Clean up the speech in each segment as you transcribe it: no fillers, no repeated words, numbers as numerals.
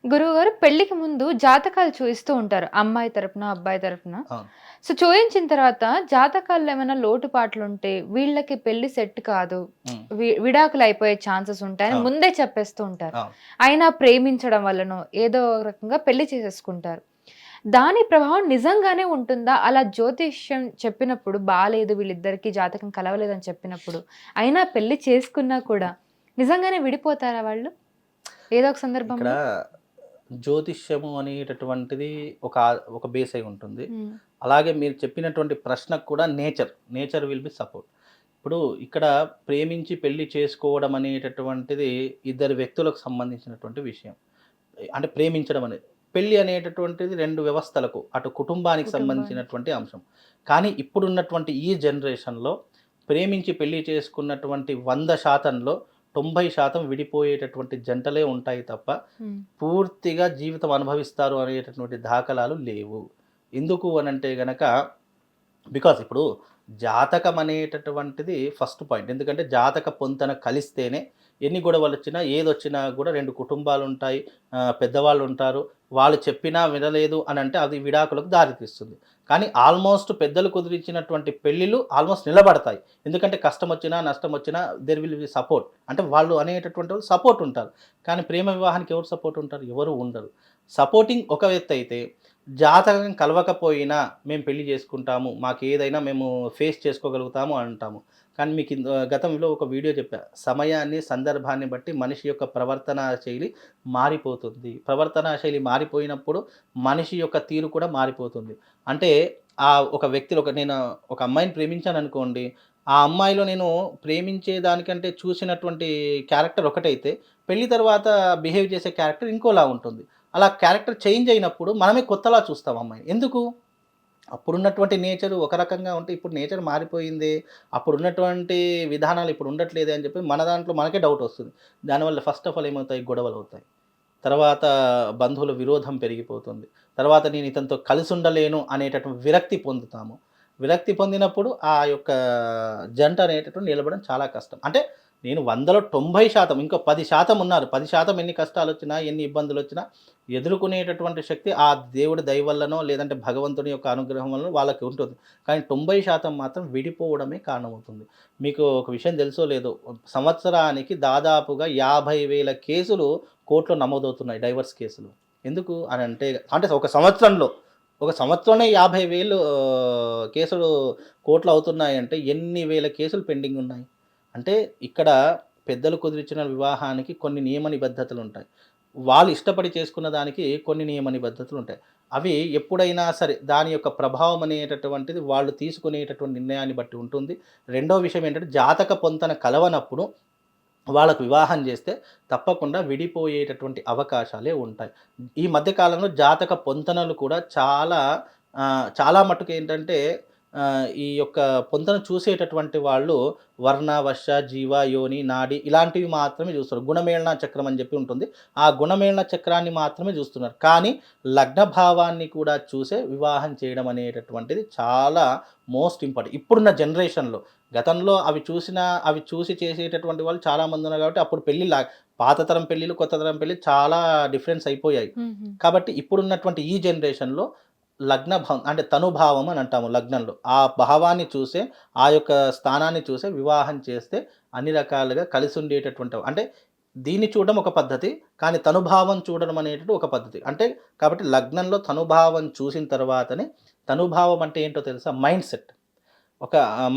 గురువుగారు పెళ్ళికి ముందు జాతకాలు చూయిస్తూ ఉంటారు. అమ్మాయి తరపున, అబ్బాయి తరపున. అవును. సో, చూయించిన తర్వాత జాతకాల్లో ఏమైనా లోటుపాట్లుంటే వీళ్ళకి పెళ్లి సెట్ కాదు. హ్మ్. విడాకులయిపోయే ఛాన్సెస్ ఉంటాయని అవును. ముందే చెప్పేస్తూ ఉంటారు. అవును. అయినా ప్రేమించడం వల్లనో ఏదో ఒక రకంగా పెళ్లి చేసేసుకుంటారు. దాని ప్రభావం నిజంగానే ఉంటుందా? అలా జ్యోతిష్యం చెప్పినప్పుడు బాలేదు వీళ్ళిద్దరికీ జాతకం కలవలేదని చెప్పినప్పుడు, అయినా పెళ్లి చేసుకున్నా కూడా నిజంగానే విడిపోతారా వాళ్ళు? ఏదో ఒక ఇక్కడ సందర్భంలో? జ్యోతిష్యము అనేటటువంటిది ఒక ఒక బేస్ అయి ఉంటుంది. హ్మ్. అలాగే మీరు చెప్పినటువంటి ప్రశ్నకు కూడా నేచర్ విల్ బి సపోర్ట్. ఇప్పుడు ఇక్కడ ప్రేమించి పెళ్లి చేసుకోవడం అనేటటువంటిది ఇద్దరు వ్యక్తులకు సంబంధించినటువంటి విషయం. అంటే ప్రేమించడం అనేది. పెళ్లి అనేటటువంటిది 2 వ్యవస్థలకు, అటు కుటుంబానికి కుటుంబానికి. సంబంధించినటువంటి అంశం. కానీ ఇప్పుడున్నటువంటి ఈ జనరేషన్‌లో ప్రేమించి పెళ్లి చేసుకున్నటువంటి 100%లో 90% విడిపోయేటటువంటి జంటలే ఉంటాయి తప్ప, హ్మ్. పూర్తిగా జీవితం అనుభవిస్తారు అనేటటువంటి దాఖలాలు లేవు. ఎందుకు అనంటే గనక బికాజ్ ఇప్పుడు జాతకం అనేటటువంటిది ఫస్ట్ పాయింట్. ఎందుకంటే జాతక పొంతన కలిస్తేనే ఎన్ని గొడవలొచ్చినా, ఏదొచ్చినా గూడా 2 కుటుంబాలుంటాయి. పెద్దవాళ్ళుంటారు. వాళ్ళు చెప్పినా వినలేదు అనంటే అది విడాకులకు దారితీస్తుంది. కానీ ఆల్మోస్ట్ పెద్దలు కుదిరించినటువంటి పెళ్ళిళ్ళు ఆల్మోస్ట్ నిలబడతాయి. ఎందుకంటే కష్టమొచ్చినా, నష్టమొచ్చినా దేర్ విల్ బి సపోర్ట్. అంటే వాళ్ళు అనేటటువంటి వాళ్ళు సపోర్ట్ ఉంటారు. కానీ ప్రేమ వివాహానికి ఎవరు సపోర్ట్ ఉంటారు? ఎవరు ఉండరు. సపోర్టింగ్ ఒక ఎత్తయితే, జాతకం కలవకపోయినా మేము పెళ్లి చేసుకుంటాము. మాకేదైనా మేము ఫేస్ చేసుకోగలుగుతాము అంటాము. కానీ మీకు గతంలో ఒక వీడియో చెప్పా. సమయాన్ని, సందర్భాన్ని బట్టి మనిషి యొక్క ప్రవర్తనా శైలి మారిపోతుంది. ప్రవర్తనా శైలి మారిపోయినప్పుడు మనిషి యొక్క తీరు కూడా మారిపోతుంది. అంటే ఒక వ్యక్తిలో నేను ఒక అమ్మాయిని ప్రేమించాననుకోండి. ఆ అమ్మాయిలో నేను ప్రేమించే దానికంటే చూసినటువంటి క్యారెక్టర్ ఒకటైతే, పెళ్లి తర్వాత బిహేవ్ చేసే క్యారెక్టర్ ఇంకోలా ఉంటుంది. అలా క్యారెక్టర్ చేంజ్ అయినప్పుడు మనమే కొత్తలా చూస్తాం అమ్మాయిని. ఎందుకు? అప్పుడున్నటువంటి నేచర్ ఒక రకంగా ఉంటే, ఇప్పుడు నేచర్ మారిపోయిందే, అప్పుడున్నటువంటి విధానాలు ఇప్పుడు ఉండట్లేదే అని చెప్పి మన దాంట్లో మనకే డౌటొస్తుంది. దానివల్ల ఫస్ట్ ఆఫ్ ఆల్ ఏమవుతాయి? గొడవలవుతాయి. తర్వాత బంధువుల విరోధం పెరిగిపోతుంది. తర్వాత నేను ఇతనితో కలిసుండలేను అనేటటువంటి విరక్తి పొందుతాము. విరక్తి పొందినప్పుడు ఆ యొక్క జంట అనేటటువంటి నిలబడడం చాలా కష్టం. అంటే నేను 100లో 90% ఇంకో 10% ఉన్నారు. 10% ఎన్ని కష్టాలొచ్చినా, ఎన్ని ఇబ్బందులొచ్చినా ఎదుర్కొనేటటువంటి శక్తి ఆ దేవుడి దయ వల్లనో, లేదంటే భగవంతుని యొక్క అనుగ్రహం వల్లనో వాళ్ళకి ఉంటుంది. కానీ 90% మాత్రం విడిపోవడమే కారణమవుతుంది. మీకు ఒక విషయం తెలుసో లేదో, సంవత్సరానికి దాదాపుగా 50,000 కేసులు కోర్ట్‌లో నమోదవుతున్నాయి, డైవర్స్ కేసులు. ఎందుకు అనంటే, అంటే ఒక సంవత్సరంలోనే 50,000 కేసులు కోర్ట్‌లో అవుతున్నాయంటే ఎన్ని వేల కేసులు పెండింగ్ ఉన్నాయి. అంటే ఇక్కడ పెద్దలు కుదిర్చిన వివాహానికి కొన్ని నియమ నిబద్ధతలుంటాయి. వాళ్ళు ఇష్టపడి చేసుకున్న దానికి కొన్ని నియమ నిబద్ధతలుంటాయి. అవి ఎప్పుడైనా సరే దాని యొక్క ప్రభావం అనేటటువంటిది వాళ్ళు తీసుకునేటటువంటి నిర్ణయాన్ని బట్టి ఉంటుంది. రెండో విషయం ఏంటంటే, జాతక పొంతన కలవనప్పుడు వాళ్ళకు వివాహం చేస్తే తప్పకుండా విడిపోయేటటువంటి అవకాశాలే ఉంటాయి. ఈ మధ్య కాలంలో జాతక పొంతనలు కూడా చాలా మట్టుకేంటంటే, ఈ యొక్క పొంతన చూసేటటువంటి వాళ్ళు వర్ణ, వర్ష, జీవ, యోని, నాడి ఇలాంటివి మాత్రమే చూస్తారు. గుణమేళన చక్రం అని చెప్పి ఉంటుంది. ఆ గుణమేళన చక్రాన్ని మాత్రమే చూస్తున్నారు. కానీ లగ్న భావాన్ని కూడా చూసే వివాహం చేయడం అనేటటువంటిది చాలా మోస్ట్ ఇంపార్టెంట్. ఇప్పుడున్న జనరేషన్‌లో. గతంలో అవి చూసి చేసేటటువంటి వాళ్ళు చాలామంది ఉన్నారు కాబట్టి అప్పుడు పాత తరం పెళ్ళిళ్ళు, కొత్త తరం పెళ్ళిళ్ళు చాలా డిఫరెన్స్ అయిపోయాయి. హుహు. కాబట్టి ఇప్పుడున్నటువంటి ఈ జనరేషన్‌లో అంటే తనుభావం అని అంటాము లగ్నంలో. ఆ భావాన్ని చూసే, ఆ యొక్క స్థానాన్ని చూసే వివాహం చేస్తే అన్ని రకాలుగా కలిసుండేటటువంటి అంటే దీన్ని చూడడం ఒక పద్ధతి. కానీ తనుభావం చూడడం అనేటిది ఒక పద్ధతి. అంటే కాబట్టి లగ్నంలో తనుభావం చూసిన తర్వాతనే, తనుభావం అంటే ఏంటో తెలుసా? మైండ్‌సెట్.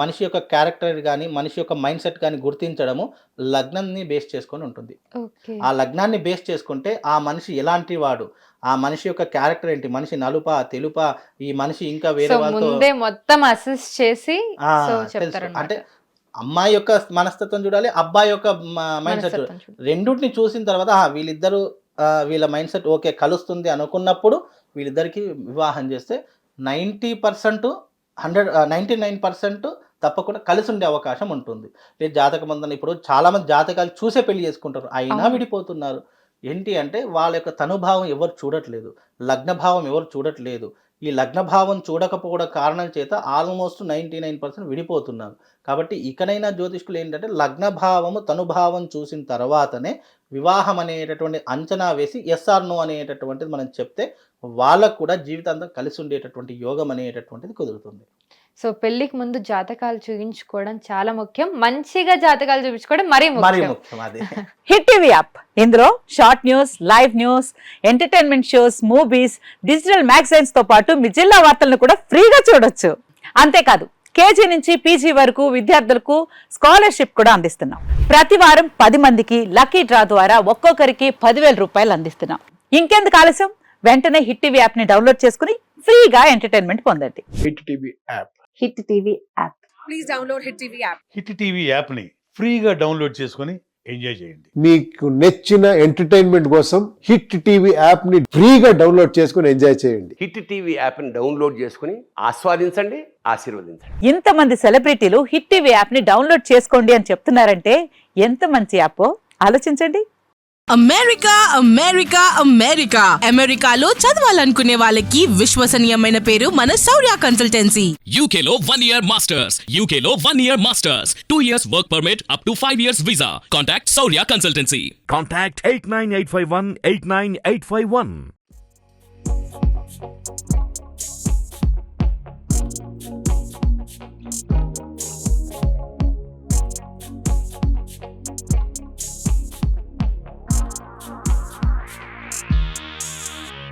మనిషి యొక్క క్యారెక్టర్ గాని, మనిషి యొక్క మైండ్‌సెట్ గాని గుర్తించడము లగ్నాన్ని బేస్ చేసుకొని ఉంటుంది. ఓకే. ఆ లగ్నాన్ని బేస్ చేసుకుంటే ఆ మనిషి ఎలాంటి వాడు? ఆ మనిషి యొక్క క్యారెక్టర్ ఏంటి? మనిషి నలుపా? తెలుపా? ఈ మనిషి ఇంకా సో, వేరే వాళ్ళతో ముందే మొత్తం అసెస్ చేసి ఆ! సో, తెలుసు. చెప్తారనమాట. అంటే అమ్మాయి యొక్క మనస్తత్వం చూడాలి. అబ్బాయి యొక్క మైండ్‌సెట్ చూడాలి. మనస్తత్వం చూడు. రెండిటిని చూసిన తర్వాత వీళ్ళిద్దరూ వీళ్ళ మైండ్‌సెట్ ఓకే కలుస్తుంది అనుకున్నప్పుడు వీళ్ళిద్దరికీ వివాహం చేస్తే 90% 99% తప్పకుండా కలిసుండే అవకాశం ఉంటుంది. లేదు జాతకం ఉందని ఇప్పుడు చాలామంది జాతకాలు చూసే పెళ్లి చేసుకుంటారు. అయినా అవును. విడిపోతున్నారు. ఏంటి అంటే వాళ్ళ యొక్క తనుభావం ఎవరు చూడట్లేదు. లగ్న భావం ఎవరు చూడట్లేదు. ఈ లగ్నభావం చూడకపోవడం కారణం చేత ఆల్మోస్ట్ 99% విడిపోతున్నారు. కాబట్టి ఇకనైనా జ్యోతిష్కులు ఏంటంటే లగ్నభావము తనుభావం చూసిన తర్వాతనే వివాహం అనేటటువంటి అంచనా వేసి ఎస్ ఆర్ నో అనేటటువంటిది మనం చెప్తే వాళ్ళకు కూడా జీవితాంతం కలిసి ఉండేటటువంటి యోగం అనేటటువంటిది కుదురుతుంది. సో పెళ్లికి ముందు జాతకాలు చూపించుకోవడం చాలా ముఖ్యం. మంచిగా జాతకాలు చూపించుకోవడం మరీ మరీ ముఖ్యం. ముఖ్యం అది. హిట్ టీవీ యాప్ ఇందులో short news, live news, entertainment shows, movies, digital magazines తో పాటు మీ జిల్లా వార్తలను కూడా ఫ్రీగా చూడొచ్చు. అంతేకాదు కేజీ నుంచి పీజీ వరకు విద్యార్థులకు స్కాలర్షిప్ కూడా అందిస్తున్నాం. ప్రతి వారం 10 మందికి లక్కీ డ్రా ద్వారా ఒక్కొక్కరికి 10,000 రూపాయలు అందిస్తున్నాం. ఇంకెందుకు ఆలస్యం, వెంటనే హిట్ టీవీ యాప్ ని డౌన్లోడ్ చేసుకుని ఫ్రీగా ఎంటర్టైన్మెంట్ పొందండి. Hit TV app. Hit TV app. Please download Hit TV app. Hit TV యాప్ని ఫ్రీగా డౌన్లోడ్ చేసుకొని ఎంజాయ్ చేయండి. మీకు నచ్చిన ఎంటర్టైన్మెంట్ కోసం హిట్ టీవీ యాప్ ని ఫ్రీగా డౌన్లోడ్ చేసుకుని ఎంజాయ్ చేయండి. హిట్ టీవీ యాప్ని డౌన్లోడ్ చేసుకుని ఆస్వాదించండి, ఆశీర్వదించండి. ఇంతమంది సెలబ్రిటీలు హిట్ టీవీ యాప్ ని డౌన్లోడ్ చేసుకోండి అని చెప్తున్నారంటే ఎంత మంచి యాప్ ఆలోచించండి. అమెరికా అమెరికా అమెరికా అమెరికాలో చదవాలనుకునే వాళ్ళకి విశ్వసనీయమైన పేరు మన శౌర్య consultancy. UK Law 1 Year Masters. UK Law 1 Year Masters. 2 years work permit up to 5 years visa. Contact Saurya Consultancy. Contact 89851 89851.